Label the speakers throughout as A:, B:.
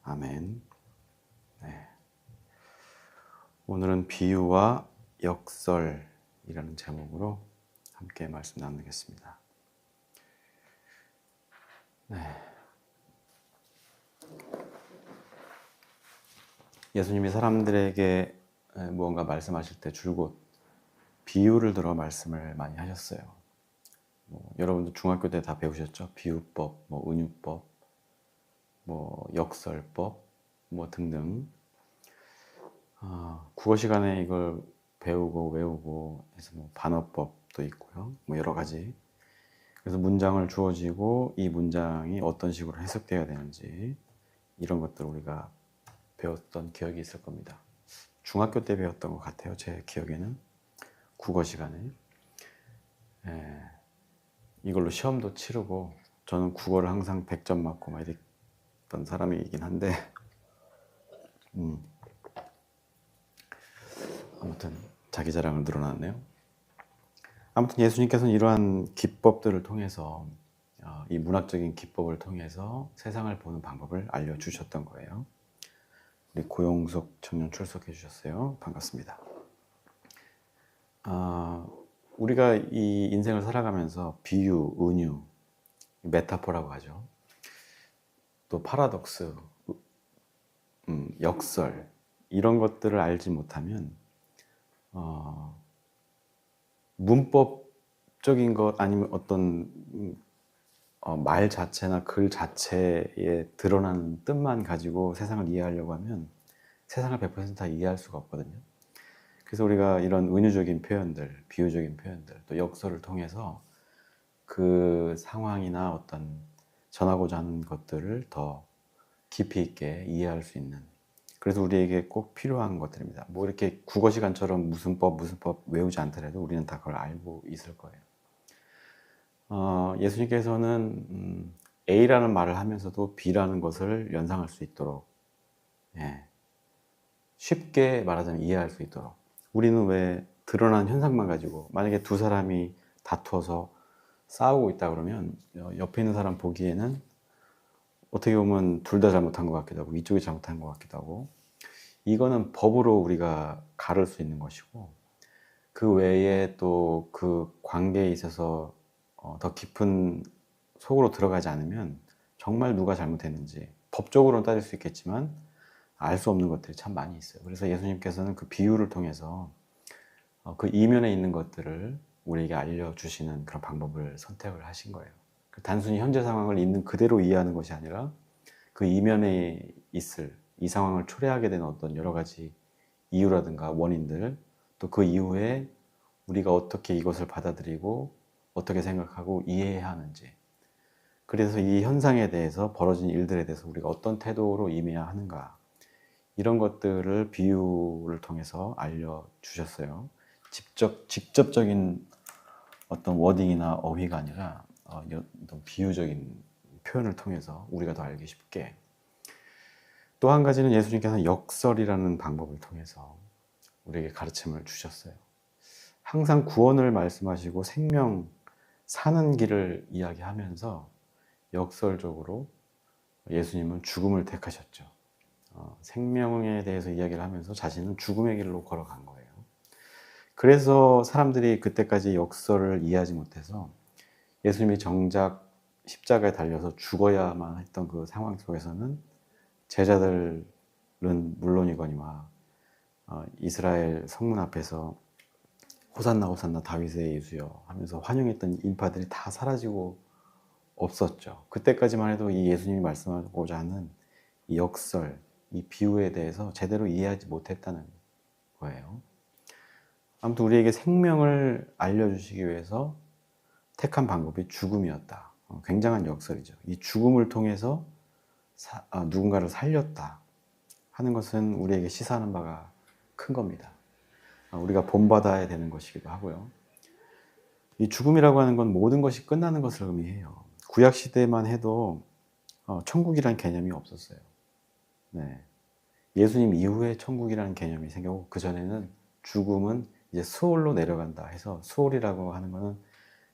A: 아멘. 네. 오늘은 비유와 역설이라는 제목으로 함께 말씀 나누겠습니다. 네. 예수님이 사람들에게 무언가 말씀하실 때 줄곧 비유를 들어 말씀을 많이 하셨어요. 여러분도 중학교 때 다 배우셨죠? 비유법, 은유법, 역설법, 등등. 국어 시간에 이걸 배우고 외우고 해서 반어법도 있고요. 여러 가지. 그래서 문장을 주어지고 이 문장이 어떤 식으로 해석되어야 되는지 이런 것들 우리가 배웠던 기억이 있을 겁니다. 중학교 때 배웠던 것 같아요. 제 기억에는 국어 시간에 이걸로 시험도 치르고 저는 국어를 항상 100점 맞고 막 이랬던 사람이긴 한데 아무튼 자기 자랑을 늘어났네요. 아무튼 예수님께서는 이러한 기법들을 통해서 이 문학적인 기법을 통해서 세상을 보는 방법을 알려주셨던 거예요. 우리 고용석 청년 출석해 주셨어요. 반갑습니다. 우리가 이 인생을 살아가면서 비유, 은유, 메타포라고 하죠. 또 파라독스, 역설 이런 것들을 알지 못하면 문법적인 것 아니면 어떤 말 자체나 글 자체에 드러나는 뜻만 가지고 세상을 이해하려고 하면 세상을 100% 다 이해할 수가 없거든요. 그래서 우리가 이런 은유적인 표현들, 비유적인 표현들, 또 역설을 통해서 그 상황이나 어떤 전하고자 하는 것들을 더 깊이 있게 이해할 수 있는, 그래서 우리에게 꼭 필요한 것들입니다. 이렇게 국어 시간처럼 무슨 법 외우지 않더라도 우리는 다 그걸 알고 있을 거예요. 예수님께서는 A라는 말을 하면서도 B라는 것을 연상할 수 있도록 쉽게 말하자면 이해할 수 있도록, 우리는 왜 드러난 현상만 가지고 만약에 두 사람이 다투어서 싸우고 있다 그러면 옆에 있는 사람 보기에는 어떻게 보면 둘 다 잘못한 것 같기도 하고 이쪽이 잘못한 것 같기도 하고, 이거는 법으로 우리가 가를 수 있는 것이고, 그 외에 또 그 관계에 있어서 더 깊은 속으로 들어가지 않으면 정말 누가 잘못했는지 법적으로는 따질 수 있겠지만 알 수 없는 것들이 참 많이 있어요. 그래서 예수님께서는 그 비유를 통해서 그 이면에 있는 것들을 우리에게 알려주시는 그런 방법을 선택을 하신 거예요. 단순히 현재 상황을 있는 그대로 이해하는 것이 아니라 그 이면에 있을 이 상황을 초래하게 되는 어떤 여러 가지 이유라든가 원인들, 또 그 이후에 우리가 어떻게 이것을 받아들이고 어떻게 생각하고 이해해야 하는지, 그래서 이 현상에 대해서 벌어진 일들에 대해서 우리가 어떤 태도로 임해야 하는가, 이런 것들을 비유를 통해서 알려주셨어요. 직접적인 어떤 워딩이나 어휘가 아니라 어떤 비유적인 표현을 통해서 우리가 더 알기 쉽게. 또 한 가지는 예수님께서는 역설이라는 방법을 통해서 우리에게 가르침을 주셨어요. 항상 구원을 말씀하시고 생명, 사는 길을 이야기하면서 역설적으로 예수님은 죽음을 택하셨죠. 생명에 대해서 이야기를 하면서 자신은 죽음의 길로 걸어간 거예요. 그래서 사람들이 그때까지 역설을 이해하지 못해서 예수님이 정작 십자가에 달려서 죽어야만 했던 그 상황 속에서는 제자들은 물론이거니와 이스라엘 성문 앞에서 호산나 호산나 다윗의 예수여 하면서 환영했던 인파들이 다 사라지고 없었죠. 그때까지만 해도 이 예수님이 말씀하고자 하는 이 역설, 이 비유에 대해서 제대로 이해하지 못했다는 거예요. 아무튼 우리에게 생명을 알려주시기 위해서 택한 방법이 죽음이었다. 굉장한 역설이죠. 이 죽음을 통해서 누군가를 살렸다 하는 것은 우리에게 시사하는 바가 큰 겁니다. 우리가 본받아야 되는 것이기도 하고요. 이 죽음이라고 하는 건 모든 것이 끝나는 것을 의미해요. 구약 시대만 해도 천국이라는 개념이 없었어요. 네. 예수님 이후에 천국이라는 개념이 생겼고, 그 전에는 죽음은 이제 수월로 내려간다 해서, 수월이라고 하는 것은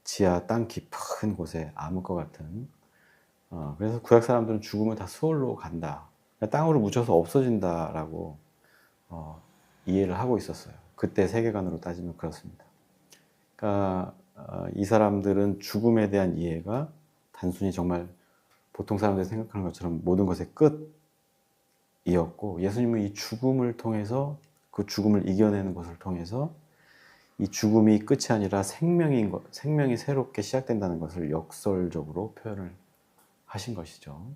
A: 지하 땅 깊은 곳에 암흑과 같은, 그래서 구약 사람들은 죽음은 다 수월로 간다 땅으로 묻혀서 없어진다라고 이해를 하고 있었어요. 그때 세계관으로 따지면 그렇습니다. 그러니까 이 사람들은 죽음에 대한 이해가 단순히 정말 보통 사람들이 생각하는 것처럼 모든 것의 끝이었고, 예수님은 이 죽음을 통해서, 그 죽음을 이겨내는 것을 통해서 이 죽음이 끝이 아니라 생명이 새롭게 시작된다는 것을 역설적으로 표현을 하신 것이죠.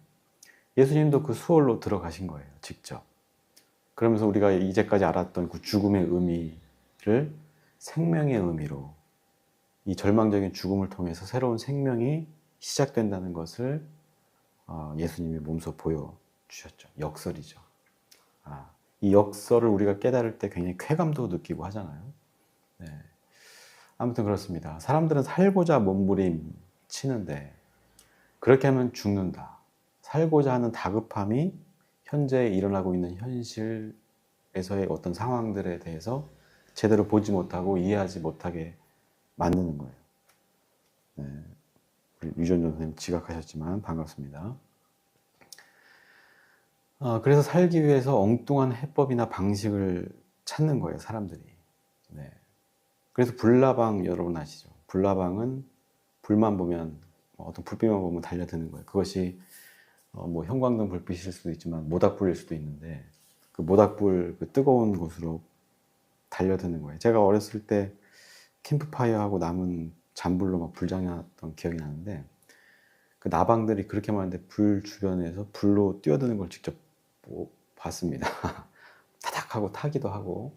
A: 예수님도 그 수월로 들어가신 거예요, 직접. 그러면서 우리가 이제까지 알았던 그 죽음의 의미를 생명의 의미로, 이 절망적인 죽음을 통해서 새로운 생명이 시작된다는 것을 예수님이 몸소 보여주셨죠. 역설이죠. 이 역설을 우리가 깨달을 때 굉장히 쾌감도 느끼고 하잖아요. 네. 아무튼 그렇습니다. 사람들은 살고자 몸부림치는데 그렇게 하면 죽는다. 살고자 하는 다급함이 현재 일어나고 있는 현실에서의 어떤 상황들에 대해서 제대로 보지 못하고 이해하지 못하게 만드는 거예요. 네. 우리 유전전 선생님 지각하셨지만 반갑습니다. 그래서 살기 위해서 엉뚱한 해법이나 방식을 찾는 거예요, 사람들이. 네. 그래서 불나방 여러분 아시죠? 불나방은 불만 보면, 어떤 불빛만 보면 달려드는 거예요. 그것이 뭐 형광등 불빛일 수도 있지만 모닥불일 수도 있는데, 그 모닥불 그 뜨거운 곳으로 달려드는 거예요. 제가 어렸을 때 캠프파이어하고 남은 잔불로 막 불장났던 기억이 나는데, 그 나방들이 그렇게 많은데 불 주변에서 불로 뛰어드는 걸 직접 봤습니다. 타닥 하고 타기도 하고.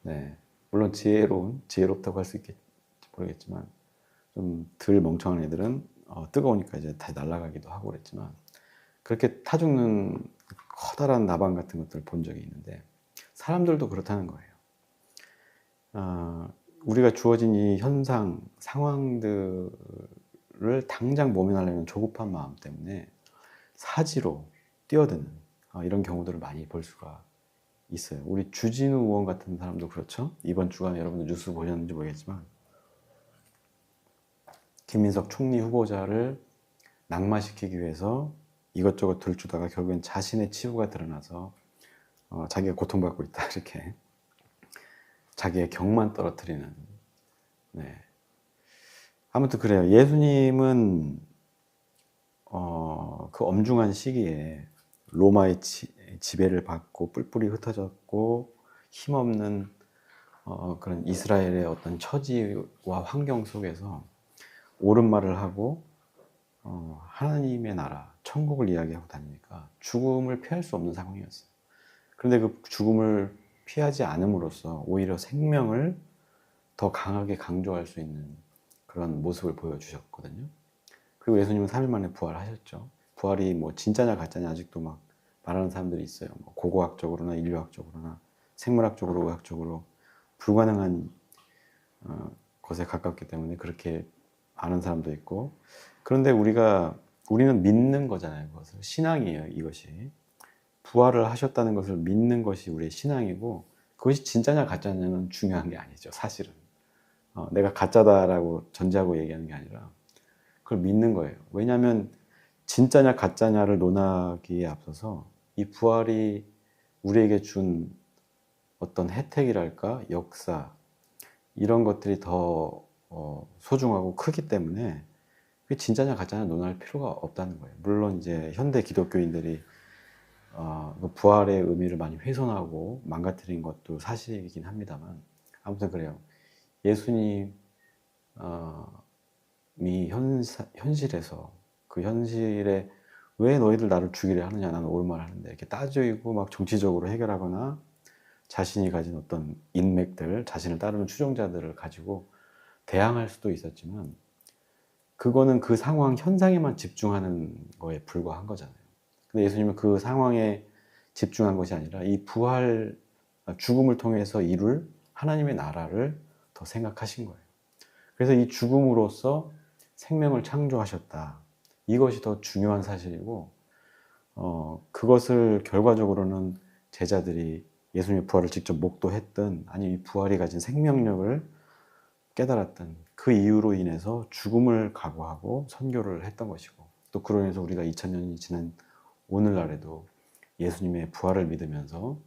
A: 네. 물론 지혜롭다고 할 수 있겠지 모르겠지만, 좀 덜 멍청한 애들은 뜨거우니까 이제 다 날아가기도 하고 그랬지만, 그렇게 타 죽는 커다란 나방 같은 것들을 본 적이 있는데, 사람들도 그렇다는 거예요. 우리가 주어진 이 현상, 상황들을 당장 모면하려는 조급한 마음 때문에 사지로 뛰어드는 이런 경우들을 많이 볼 수가 있어요. 우리 주진우 의원 같은 사람도 그렇죠. 이번 주간에 여러분들 뉴스 보셨는지 모르겠지만, 김민석 총리 후보자를 낙마시키기 위해서 이것저것 들추다가 결국엔 자신의 치부가 드러나서 자기가 고통받고 있다, 이렇게 자기의 격만 떨어뜨리는. 네. 아무튼 그래요. 예수님은 그 엄중한 시기에 로마의 지배를 받고 뿔뿔이 흩어졌고 힘없는 그런 이스라엘의 어떤 처지와 환경 속에서 옳은 말을 하고 하나님의 나라, 천국을 이야기하고 다니니까 죽음을 피할 수 없는 상황이었어요. 그런데 그 죽음을 피하지 않음으로써 오히려 생명을 더 강하게 강조할 수 있는 그런 모습을 보여주셨거든요. 그리고 예수님은 3일 만에 부활하셨죠. 부활이 뭐 진짜냐 가짜냐 아직도 막 말하는 사람들이 있어요. 뭐 고고학적으로나 인류학적으로나 생물학적으로 의학적으로 불가능한 것에 가깝기 때문에 그렇게 아는 사람도 있고, 그런데 우리는 믿는 거잖아요. 그것을 신앙이에요. 이것이 부활을 하셨다는 것을 믿는 것이 우리의 신앙이고, 그것이 진짜냐 가짜냐는 중요한 게 아니죠. 사실은 내가 가짜다라고 전제하고 얘기하는 게 아니라 그걸 믿는 거예요. 왜냐하면 진짜냐 가짜냐를 논하기에 앞서서 이 부활이 우리에게 준 어떤 혜택이랄까, 역사, 이런 것들이 더 소중하고 크기 때문에 그게 진짜냐 가짜냐 논할 필요가 없다는 거예요. 물론 이제 현대 기독교인들이 그 부활의 의미를 많이 훼손하고 망가뜨린 것도 사실이긴 합니다만, 아무튼 그래요. 예수님이 현실에서, 그 현실에 왜 너희들 나를 죽이려 하느냐, 나는 옳은 말 하는데, 이렇게 따지고 막 정치적으로 해결하거나 자신이 가진 어떤 인맥들, 자신을 따르는 추종자들을 가지고 대항할 수도 있었지만, 그거는 그 상황 현상에만 집중하는 거에 불과한 거잖아요. 근데 예수님은 그 상황에 집중한 것이 아니라 이 부활, 죽음을 통해서 이룰 하나님의 나라를 더 생각하신 거예요. 그래서 이 죽음으로써 생명을 창조하셨다. 이것이 더 중요한 사실이고, 그것을 결과적으로는 제자들이 예수님의 부활을 직접 목도했든, 아니면 이 부활이 가진 생명력을 깨달았던 그 이유로 인해서 죽음을 각오하고 선교를 했던 것이고, 또 그로 인해서 우리가 2000년이 지난 오늘날에도 예수님의 부활을 믿으면서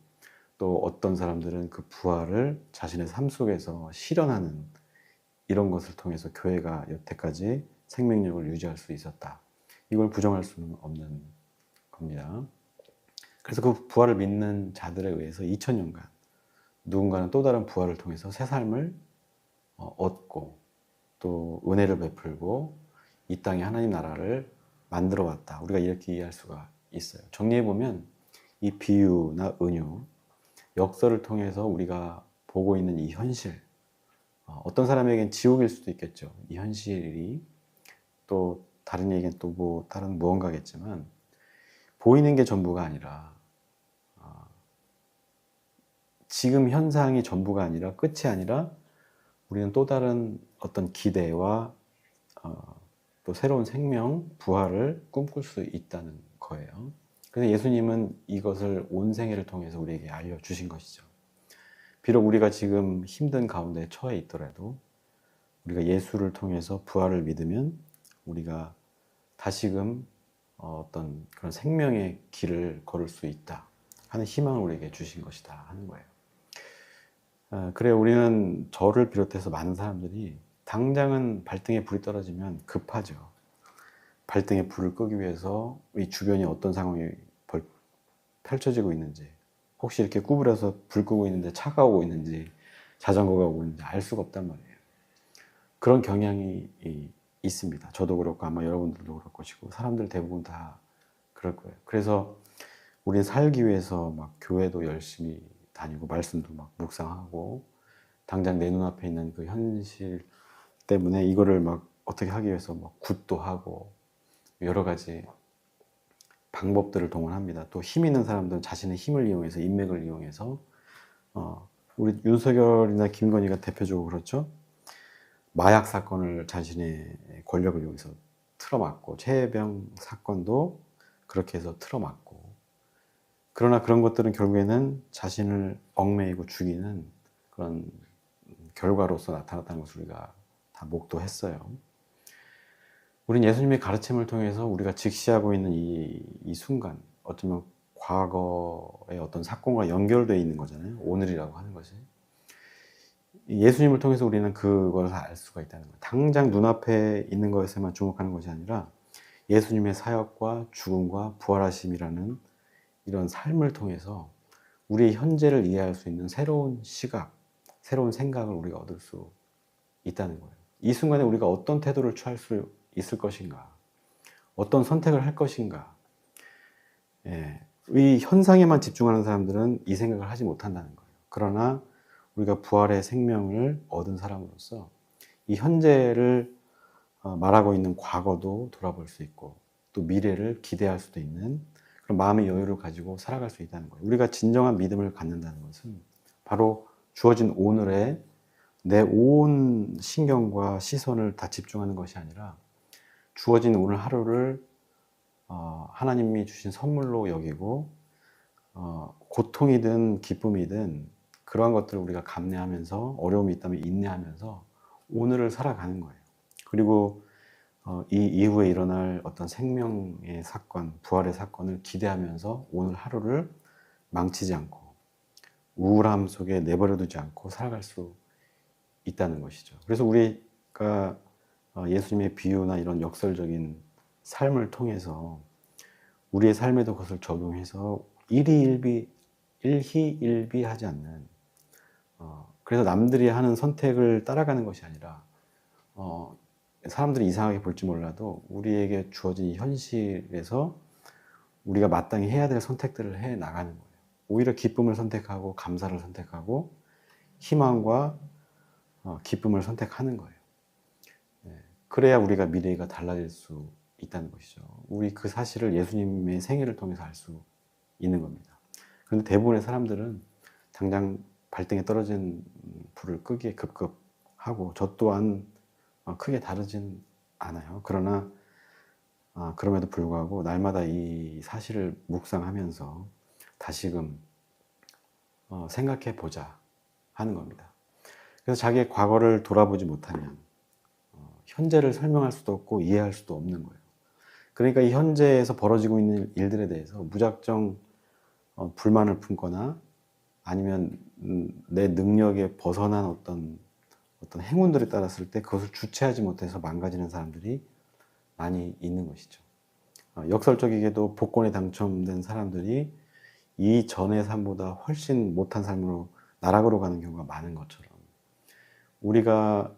A: 또 어떤 사람들은 그 부활을 자신의 삶 속에서 실현하는 이런 것을 통해서 교회가 여태까지 생명력을 유지할 수 있었다. 이걸 부정할 수는 없는 겁니다. 그래서 그 부활을 믿는 자들에 의해서 2000년간 누군가는 또 다른 부활을 통해서 새 삶을 얻고 또 은혜를 베풀고 이 땅에 하나님 나라를 만들어 왔다. 우리가 이렇게 이해할 수가 있어요. 정리해 보면 이 비유나 은유, 역설을 통해서 우리가 보고 있는 이 현실, 어떤 사람에겐 지옥일 수도 있겠죠. 이 현실이 또 다른 얘기는 또 뭐 다른 무언가겠지만 보이는 게 전부가 아니라 지금 현상이 전부가 아니라 끝이 아니라 우리는 또 다른 어떤 기대와 또 새로운 생명, 부활을 꿈꿀 수 있다는 거예요. 그래서 예수님은 이것을 온 생애를 통해서 우리에게 알려주신 것이죠. 비록 우리가 지금 힘든 가운데 처해 있더라도 우리가 예수를 통해서 부활을 믿으면 우리가 다시금 어떤 그런 생명의 길을 걸을 수 있다 하는 희망을 우리에게 주신 것이다 하는 거예요. 그래 우리는 저를 비롯해서 많은 사람들이 당장은 발등에 불이 떨어지면 급하죠. 발등에 불을 끄기 위해서 이 주변이 어떤 상황이 펼쳐지고 있는지, 혹시 이렇게 구부려서 불 끄고 있는데 차가 오고 있는지 자전거가 오고 있는지 알 수가 없단 말이에요. 그런 경향이 있습니다. 저도 그렇고 아마 여러분들도 그럴 것이고 사람들 대부분 다 그럴 거예요. 그래서 우리는 살기 위해서 막 교회도 열심히 다니고 말씀도 막 묵상하고 당장 내 눈앞에 있는 그 현실 때문에 이거를 막 어떻게 하기 위해서 막 굿도 하고 여러 가지 방법들을 동원합니다. 또 힘 있는 사람들은 자신의 힘을 이용해서 인맥을 이용해서 우리 윤석열이나 김건희가 대표적으로 그렇죠. 마약 사건을 자신의 권력을 이용해서 틀어막고 최혜병 사건도 그렇게 해서 틀어막고 그러나 그런 것들은 결국에는 자신을 얽매이고 죽이는 그런 결과로서 나타났다는 것을 우리가 다 목도했어요. 우린 예수님의 가르침을 통해서 우리가 직시하고 있는 이 순간 어쩌면 과거의 어떤 사건과 연결되어 있는 거잖아요. 오늘이라고 하는 것이. 예수님을 통해서 우리는 그것을 알 수가 있다는 거예요. 당장 눈앞에 있는 것에만 주목하는 것이 아니라 예수님의 사역과 죽음과 부활하심이라는 이런 삶을 통해서 우리의 현재를 이해할 수 있는 새로운 시각, 새로운 생각을 우리가 얻을 수 있다는 거예요. 이 순간에 우리가 어떤 태도를 취할 수 있을 것인가, 어떤 선택을 할 것인가. 예, 이 현상에만 집중하는 사람들은 이 생각을 하지 못한다는 거예요. 그러나 우리가 부활의 생명을 얻은 사람으로서 이 현재를 말하고 있는 과거도 돌아볼 수 있고 또 미래를 기대할 수도 있는 그런 마음의 여유를 가지고 살아갈 수 있다는 거예요. 우리가 진정한 믿음을 갖는다는 것은 바로 주어진 오늘에 내 온 신경과 시선을 다 집중하는 것이 아니라 주어진 오늘 하루를 하나님이 주신 선물로 여기고 고통이든 기쁨이든 그러한 것들을 우리가 감내하면서 어려움이 있다면 인내하면서 오늘을 살아가는 거예요. 그리고 이 이후에 일어날 어떤 생명의 사건, 부활의 사건을 기대하면서 오늘 하루를 망치지 않고 우울함 속에 내버려두지 않고 살아갈 수 있다는 것이죠. 그래서 우리가 예수님의 비유나 이런 역설적인 삶을 통해서 우리의 삶에도 그것을 적용해서 일희일비하지 않는 그래서 남들이 하는 선택을 따라가는 것이 아니라 사람들이 이상하게 볼지 몰라도 우리에게 주어진 이 현실에서 우리가 마땅히 해야 될 선택들을 해 나가는 거예요. 오히려 기쁨을 선택하고 감사를 선택하고 희망과 기쁨을 선택하는 거예요. 그래야 우리가 미래가 달라질 수 있다는 것이죠. 우리 그 사실을 예수님의 생애를 통해서 알 수 있는 겁니다. 그런데 대부분의 사람들은 당장 발등에 떨어진 불을 끄기에 급급하고 저 또한 크게 다르진 않아요. 그러나 그럼에도 불구하고 날마다 이 사실을 묵상하면서 다시금 생각해 보자 하는 겁니다. 그래서 자기의 과거를 돌아보지 못하면 현재를 설명할 수도 없고 이해할 수도 없는 거예요. 그러니까 이 현재에서 벌어지고 있는 일들에 대해서 무작정 불만을 품거나 아니면 내 능력에 벗어난 어떤 행운들이 따랐을 때 그것을 주체하지 못해서 망가지는 사람들이 많이 있는 것이죠. 역설적이게도 복권에 당첨된 사람들이 이전의 삶보다 훨씬 못한 삶으로 나락으로 가는 경우가 많은 것처럼 우리가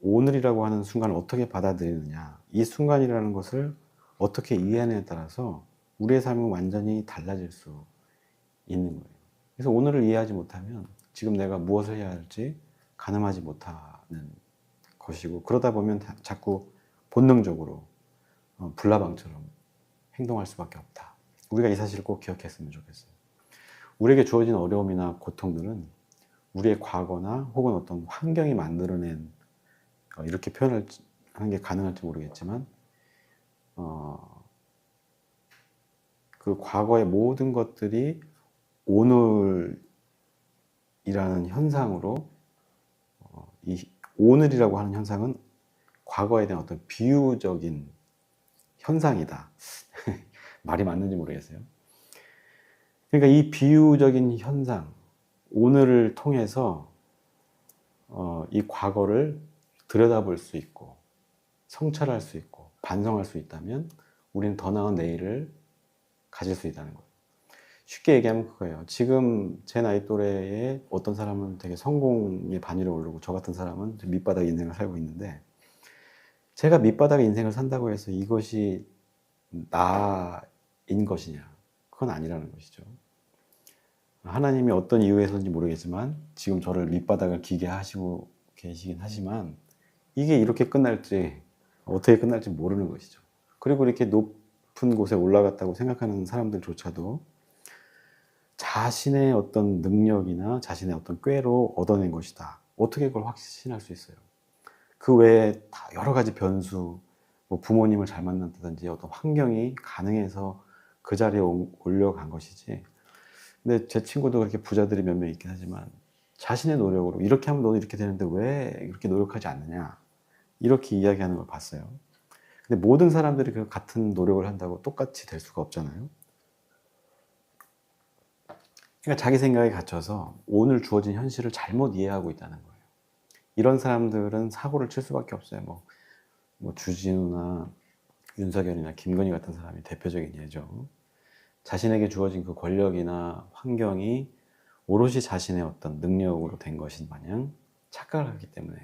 A: 오늘이라고 하는 순간을 어떻게 받아들이느냐, 이 순간이라는 것을 어떻게 이해하느냐에 따라서 우리의 삶은 완전히 달라질 수 있는 거예요. 그래서 오늘을 이해하지 못하면 지금 내가 무엇을 해야 할지 가늠하지 못하는 것이고, 그러다 보면 자꾸 본능적으로 불나방처럼 행동할 수밖에 없다. 우리가 이 사실을 꼭 기억했으면 좋겠어요. 우리에게 주어진 어려움이나 고통들은 우리의 과거나 혹은 어떤 환경이 만들어낸, 이렇게 표현을 하는 게 가능할지 모르겠지만 그 과거의 모든 것들이 오늘이라는 현상으로, 이 오늘이라고 하는 현상은 과거에 대한 어떤 비유적인 현상이다. 말이 맞는지 모르겠어요. 그러니까 이 비유적인 현상, 오늘을 통해서 이 과거를 들여다볼 수 있고 성찰할 수 있고 반성할 수 있다면 우리는 더 나은 내일을 가질 수 있다는 거예요. 쉽게 얘기하면 그거예요. 지금 제 나이 또래에 어떤 사람은 되게 성공의 반열에 오르고 저 같은 사람은 밑바닥 인생을 살고 있는데, 제가 밑바닥 인생을 산다고 해서 이것이 나인 것이냐? 그건 아니라는 것이죠. 하나님이 어떤 이유에서인지 모르겠지만 지금 저를 밑바닥을 기게 하시고 계시긴 하지만 이게 이렇게 끝날지, 어떻게 끝날지 모르는 것이죠. 그리고 이렇게 높은 곳에 올라갔다고 생각하는 사람들조차도 자신의 어떤 능력이나 자신의 어떤 꾀로 얻어낸 것이다. 어떻게 그걸 확신할 수 있어요? 그 외에 다 여러 가지 변수, 뭐 부모님을 잘 만났다든지 어떤 환경이 가능해서 그 자리에 올려간 것이지. 근데 제 친구도 그렇게 부자들이 몇 명 있긴 하지만 자신의 노력으로 이렇게 하면 너는 이렇게 되는데 왜 이렇게 노력하지 않느냐, 이렇게 이야기하는 걸 봤어요. 근데 모든 사람들이 그 같은 노력을 한다고 똑같이 될 수가 없잖아요. 그러니까 자기 생각에 갇혀서 오늘 주어진 현실을 잘못 이해하고 있다는 거예요. 이런 사람들은 사고를 칠 수밖에 없어요. 뭐 주진우나 윤석열이나 김건희 같은 사람이 대표적인 예죠. 자신에게 주어진 그 권력이나 환경이 오롯이 자신의 어떤 능력으로 된 것인 마냥 착각을 하기 때문에,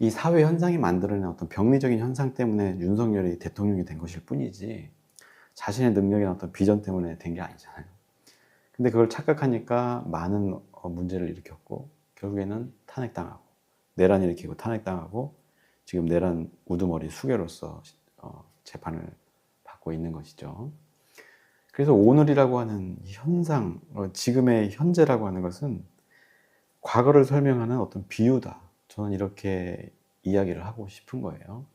A: 이 사회 현상이 만들어낸 어떤 병리적인 현상 때문에 윤석열이 대통령이 된 것일 뿐이지 자신의 능력이나 어떤 비전 때문에 된 게 아니잖아요. 근데 그걸 착각하니까 많은 문제를 일으켰고 결국에는 탄핵당하고, 내란 일으키고 탄핵당하고 지금 내란 우두머리 수괴로서 재판을 받고 있는 것이죠. 그래서 오늘이라고 하는 현상, 지금의 현재라고 하는 것은 과거를 설명하는 어떤 비유다. 저는 이렇게 이야기를 하고 싶은 거예요.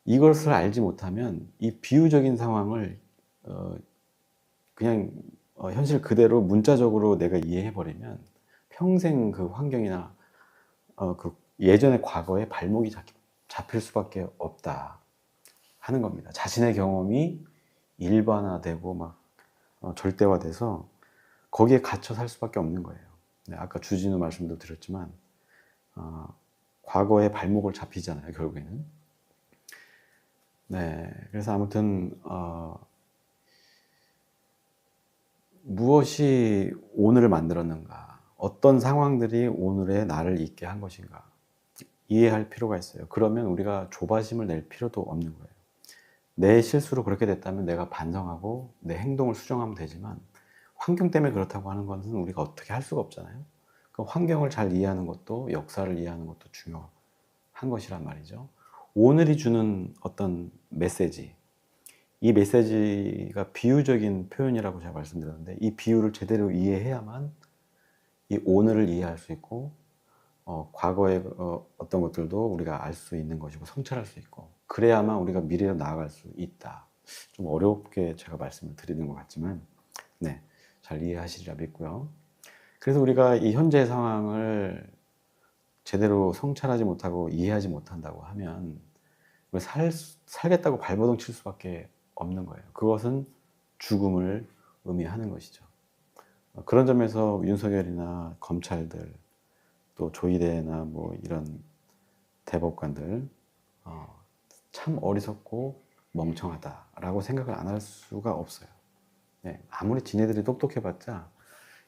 A: 이것을 알지 못하면 이 비유적인 상황을 그냥 현실 그대로 문자적으로 내가 이해해버리면 평생 그 환경이나 그 예전의 과거에 발목이 잡힐 수밖에 없다 하는 겁니다. 자신의 경험이 일반화되고 막 절대화돼서 거기에 갇혀 살 수밖에 없는 거예요. 네, 아까 주진우 말씀도 드렸지만 과거에 발목을 잡히잖아요, 결국에는. 네, 그래서 아무튼 무엇이 오늘을 만들었는가, 어떤 상황들이 오늘의 나를 있게 한 것인가 이해할 필요가 있어요. 그러면 우리가 조바심을 낼 필요도 없는 거예요. 내 실수로 그렇게 됐다면 내가 반성하고 내 행동을 수정하면 되지만 환경 때문에 그렇다고 하는 것은 우리가 어떻게 할 수가 없잖아요. 그 환경을 잘 이해하는 것도, 역사를 이해하는 것도 중요한 것이란 말이죠. 오늘이 주는 어떤 메시지, 이 메시지가 비유적인 표현이라고 제가 말씀드렸는데 이 비유를 제대로 이해해야만 이 오늘을 이해할 수 있고 과거의 어떤 것들도 우리가 알 수 있는 것이고 성찰할 수 있고, 그래야만 우리가 미래로 나아갈 수 있다. 좀 어렵게 제가 말씀을 드리는 것 같지만 네, 잘 이해하시리라 믿고요. 그래서 우리가 이 현재 상황을 제대로 성찰하지 못하고 이해하지 못한다고 하면 살겠다고 발버둥 칠 수밖에 없는 거예요. 그것은 죽음을 의미하는 것이죠. 그런 점에서 윤석열이나 검찰들, 또 조희대나 뭐 이런 대법관들 참 어리석고 멍청하다라고 생각을 안 할 수가 없어요. 네, 아무리 지네들이 똑똑해봤자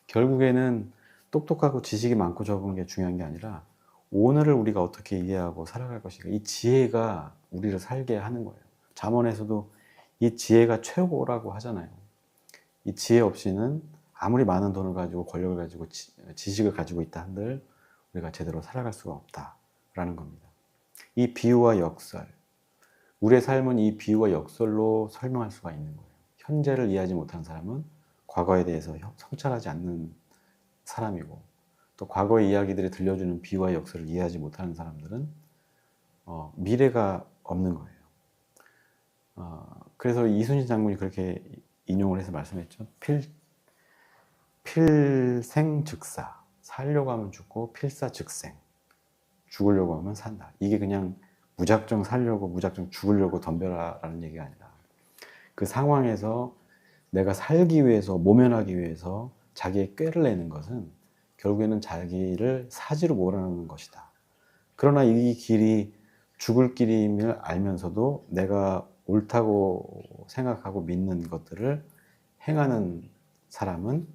A: 결국에는 똑똑하고 지식이 많고 적은 게 중요한 게 아니라 오늘을 우리가 어떻게 이해하고 살아갈 것인가, 이 지혜가 우리를 살게 하는 거예요. 잠언에서도 이 지혜가 최고라고 하잖아요. 이 지혜 없이는 아무리 많은 돈을 가지고 권력을 가지고 지식을 가지고 있다 한들 우리가 제대로 살아갈 수가 없다라는 겁니다. 이 비유와 역설, 우리의 삶은 이 비유와 역설로 설명할 수가 있는 거예요. 현재를 이해하지 못하는 사람은 과거에 대해서 성찰하지 않는 사람이고, 또 과거의 이야기들이 들려주는 비유와 역설을 이해하지 못하는 사람들은 미래가 없는 거예요. 그래서 이순신 장군이 그렇게 인용을 해서 말씀했죠. 필생즉사, 살려고 하면 죽고 필사즉생, 죽으려고 하면 산다. 이게 그냥 무작정 살려고 무작정 죽으려고 덤벼라라는 얘기가 아니라 그 상황에서 내가 살기 위해서, 모면하기 위해서 자기의 꾀를 내는 것은 결국에는 자기를 사지로 몰아넣는 것이다. 그러나 이 길이 죽을 길임을 알면서도 내가 옳다고 생각하고 믿는 것들을 행하는 사람은,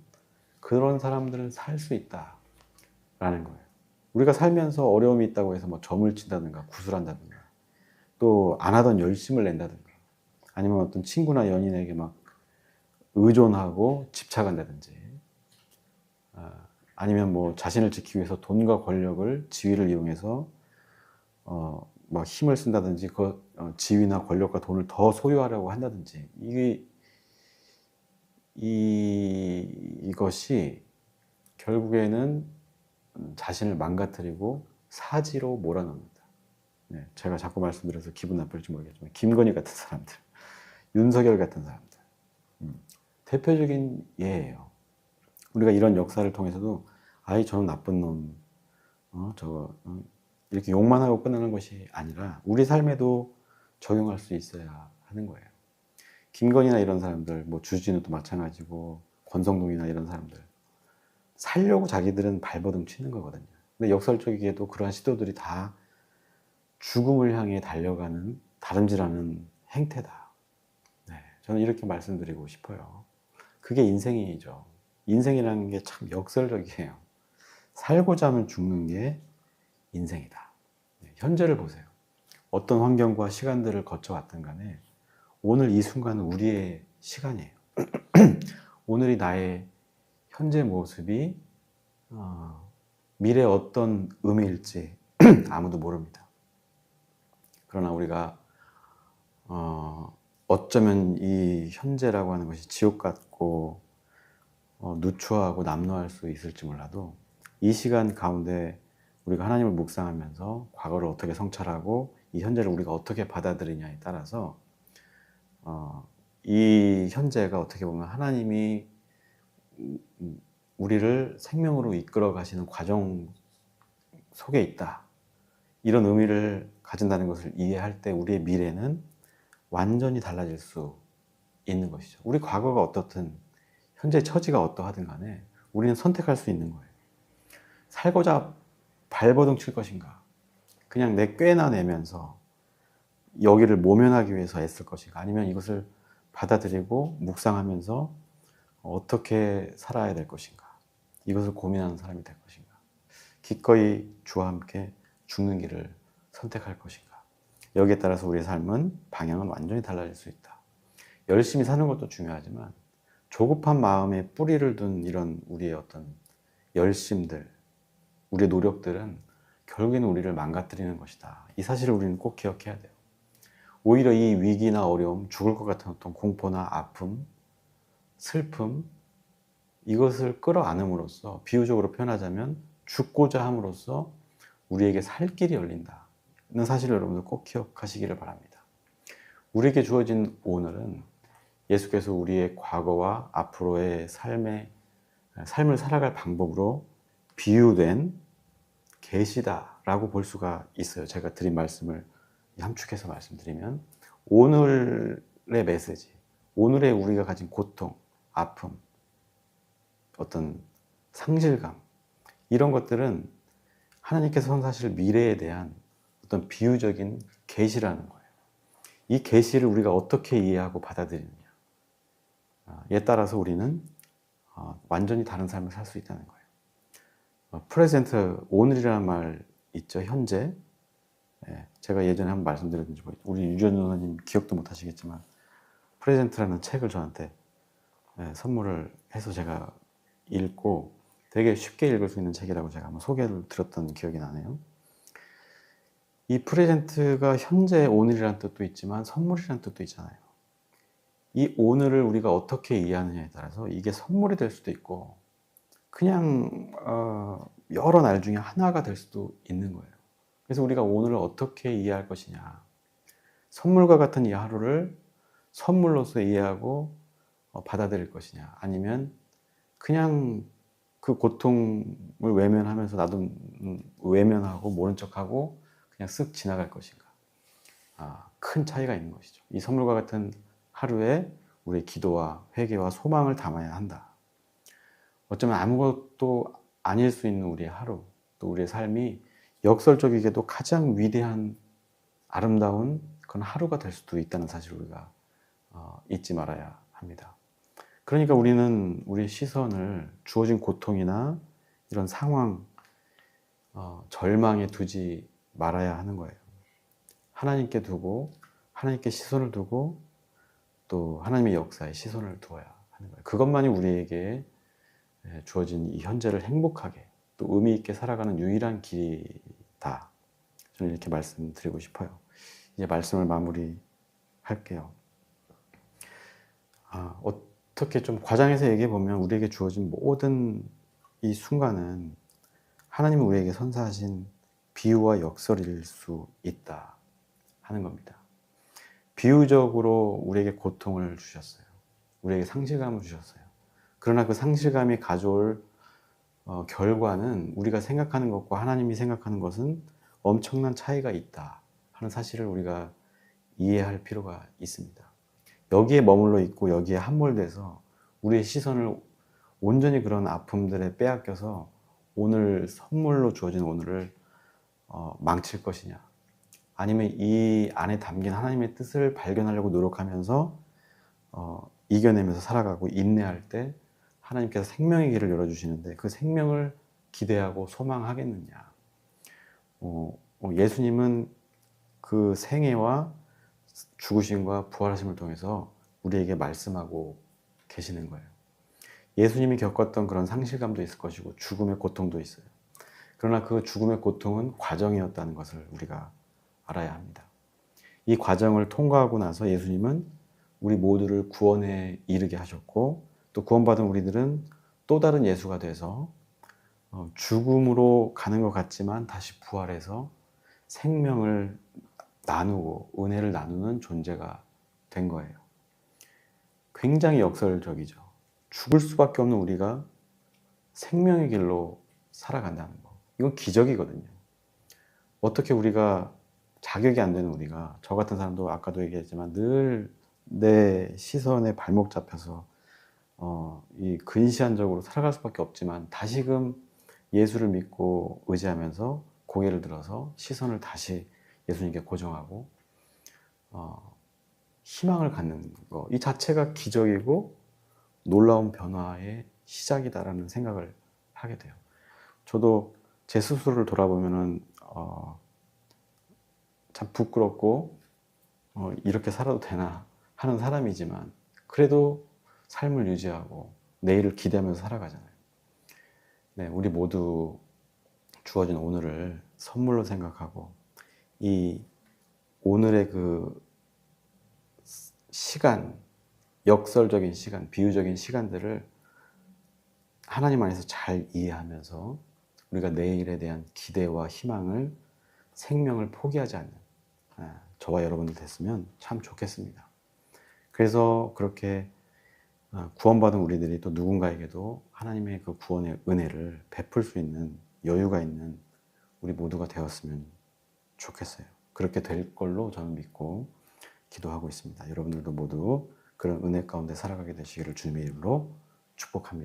A: 그런 사람들은 살 수 있다라는 거예요. 우리가 살면서 어려움이 있다고 해서 뭐 점을 친다든가 구술한다든가 또 안 하던 열심을 낸다든가 아니면 어떤 친구나 연인에게 막 의존하고 집착한다든지 아니면 뭐 자신을 지키기 위해서 돈과 권력을, 지위를 이용해서 막 힘을 쓴다든지 지위나 권력과 돈을 더 소유하려고 한다든지 이것이 결국에는 자신을 망가뜨리고 사지로 몰아넣는다. 네, 제가 자꾸 말씀드려서 기분 나쁠지 모르겠지만 김건희 같은 사람들, 윤석열 같은 사람들 대표적인 예예요. 우리가 이런 역사를 통해서도 아이 저는 나쁜 놈, 이렇게 욕만 하고 끝나는 것이 아니라 우리 삶에도 적용할 수 있어야 하는 거예요. 김건희나 이런 사람들, 뭐 주진우도 마찬가지고 권성동이나 이런 사람들 살려고 자기들은 발버둥 치는 거거든요. 근데 역설적이게도 그러한 시도들이 다 죽음을 향해 달려가는 다름질하는 행태다. 네, 저는 이렇게 말씀드리고 싶어요. 그게 인생이죠. 인생이라는 게 참 역설적이에요. 살고자 하면 죽는 게 인생이다. 네, 현재를 보세요. 어떤 환경과 시간들을 거쳐왔든 간에 오늘 이 순간은 우리의 시간이에요. 오늘이 나의 현재 모습이 미래에 어떤 의미일지 아무도 모릅니다. 그러나 우리가 어쩌면 이 현재라고 하는 것이 지옥 같고 누추하고 남루할 수 있을지 몰라도 이 시간 가운데 우리가 하나님을 묵상하면서 과거를 어떻게 성찰하고 이 현재를 우리가 어떻게 받아들이냐에 따라서 이 현재가 어떻게 보면 하나님이 우리를 생명으로 이끌어 가시는 과정 속에 있다. 이런 의미를 가진다는 것을 이해할 때 우리의 미래는 완전히 달라질 수 있는 것이죠. 우리 과거가 어떻든 현재 처지가 어떠하든 간에 우리는 선택할 수 있는 거예요. 살고자 발버둥 칠 것인가, 그냥 내 꾀나 내면서 여기를 모면하기 위해서 애쓸 것인가, 아니면 이것을 받아들이고 묵상하면서 어떻게 살아야 될 것인가, 이것을 고민하는 사람이 될 것인가, 기꺼이 주와 함께 죽는 길을 선택할 것인가. 여기에 따라서 우리의 삶은 방향은 완전히 달라질 수 있다. 열심히 사는 것도 중요하지만 조급한 마음에 뿌리를 둔 이런 우리의 어떤 열심들, 우리의 노력들은 결국에는 우리를 망가뜨리는 것이다. 이 사실을 우리는 꼭 기억해야 돼요. 오히려 이 위기나 어려움, 죽을 것 같은 어떤 공포나 아픔, 슬픔, 이것을 끌어안음으로써, 비유적으로 표현하자면 죽고자 함으로써 우리에게 살 길이 열린다는 사실을 여러분들 꼭 기억하시기를 바랍니다. 우리에게 주어진 오늘은 예수께서 우리의 과거와 앞으로의 삶을 살아갈 방법으로 비유된 계시다라고 볼 수가 있어요. 제가 드린 말씀을 함축해서 말씀드리면 오늘의 메시지, 오늘의 우리가 가진 고통, 아픔, 어떤 상실감, 이런 것들은 하나님께서 사실 미래에 대한 어떤 비유적인 계시라는 거예요. 이 계시를 우리가 어떻게 이해하고 받아들이느냐. 에 따라서 우리는 완전히 다른 삶을 살 수 있다는 거예요. 프레젠트, 오늘이라는 말 있죠, 현재. 제가 예전에 한번 말씀드렸는지 모르겠어요. 우리 유전 누나님 기억도 못 하시겠지만 프레젠트라는 책을 저한테 선물을 해서 제가 읽고 되게 쉽게 읽을 수 있는 책이라고 제가 한번 소개를 드렸던 기억이 나네요. 이 프레젠트가 현재 오늘이라는 뜻도 있지만 선물이라는 뜻도 있잖아요. 이 오늘을 우리가 어떻게 이해하느냐에 따라서 이게 선물이 될 수도 있고 그냥 여러 날 중에 하나가 될 수도 있는 거예요. 그래서 우리가 오늘을 어떻게 이해할 것이냐. 선물과 같은 이 하루를 선물로서 이해하고 받아들일 것이냐. 아니면 그냥 그 고통을 외면하면서 나도 외면하고 모른 척하고 그냥 쓱 지나갈 것인가. 큰 차이가 있는 것이죠. 이 선물과 같은 하루에 우리의 기도와 회개와 소망을 담아야 한다. 어쩌면 아무것도 아닐 수 있는 우리의 하루, 또 우리의 삶이 역설적이게도 가장 위대한 아름다운 그런 하루가 될 수도 있다는 사실을 우리가 잊지 말아야 합니다. 그러니까 우리는 우리의 시선을 주어진 고통이나 이런 상황, 절망에 두지 말아야 하는 거예요. 하나님께 두고 하나님께 시선을 두고 또 하나님의 역사에 시선을 두어야 하는 거예요. 그것만이 우리에게 주어진 이 현재를 행복하게 또 의미 있게 살아가는 유일한 길이다. 저는 이렇게 말씀드리고 싶어요. 이제 말씀을 마무리할게요. 어떻게 좀 과장해서 얘기해 보면 우리에게 주어진 모든 이 순간은 하나님은 우리에게 선사하신 비유와 역설일 수 있다 하는 겁니다. 비유적으로 우리에게 고통을 주셨어요. 우리에게 상실감을 주셨어요. 그러나 그 상실감이 가져올 결과는 우리가 생각하는 것과 하나님이 생각하는 것은 엄청난 차이가 있다 하는 사실을 우리가 이해할 필요가 있습니다. 여기에 머물러 있고 여기에 함몰돼서 우리의 시선을 온전히 그런 아픔들에 빼앗겨서 오늘 선물로 주어진 오늘을 망칠 것이냐, 아니면 이 안에 담긴 하나님의 뜻을 발견하려고 노력하면서 이겨내면서 살아가고 인내할 때 하나님께서 생명의 길을 열어주시는데 그 생명을 기대하고 소망하겠느냐. 예수님은 그 생애와 죽으심과 부활하심을 통해서 우리에게 말씀하고 계시는 거예요. 예수님이 겪었던 그런 상실감도 있을 것이고 죽음의 고통도 있어요. 그러나 그 죽음의 고통은 과정이었다는 것을 우리가 알아야 합니다. 이 과정을 통과하고 나서 예수님은 우리 모두를 구원에 이르게 하셨고 또 구원받은 우리들은 또 다른 예수가 돼서 죽음으로 가는 것 같지만 다시 부활해서 생명을 나누고 은혜를 나누는 존재가 된 거예요. 굉장히 역설적이죠. 죽을 수밖에 없는 우리가 생명의 길로 살아간다는 거. 이건 기적이거든요. 어떻게 우리가 자격이 안 되는 우리가, 저 같은 사람도 아까도 얘기했지만 늘 내 시선에 발목 잡혀서 이 근시안적으로 살아갈 수밖에 없지만 다시금 예수를 믿고 의지하면서 고개를 들어서 시선을 다시 예수님께 고정하고 희망을 갖는 거, 이 자체가 기적이고 놀라운 변화의 시작이다라는 생각을 하게 돼요. 저도 제 스스로를 돌아보면은 참 부끄럽고 이렇게 살아도 되나 하는 사람이지만 그래도 삶을 유지하고 내일을 기대하면서 살아가잖아요. 네, 우리 모두 주어진 오늘을 선물로 생각하고 이 오늘의 그 시간, 역설적인 시간, 비유적인 시간들을 하나님 안에서 잘 이해하면서 우리가 내일에 대한 기대와 희망을, 생명을 포기하지 않는 저와 여러분들 됐으면 참 좋겠습니다. 그래서 그렇게 구원받은 우리들이 또 누군가에게도 하나님의 그 구원의 은혜를 베풀 수 있는 여유가 있는 우리 모두가 되었으면 좋겠어요. 그렇게 될 걸로 저는 믿고 기도하고 있습니다. 여러분들도 모두 그런 은혜 가운데 살아가게 되시기를 주님의 이름으로 축복합니다.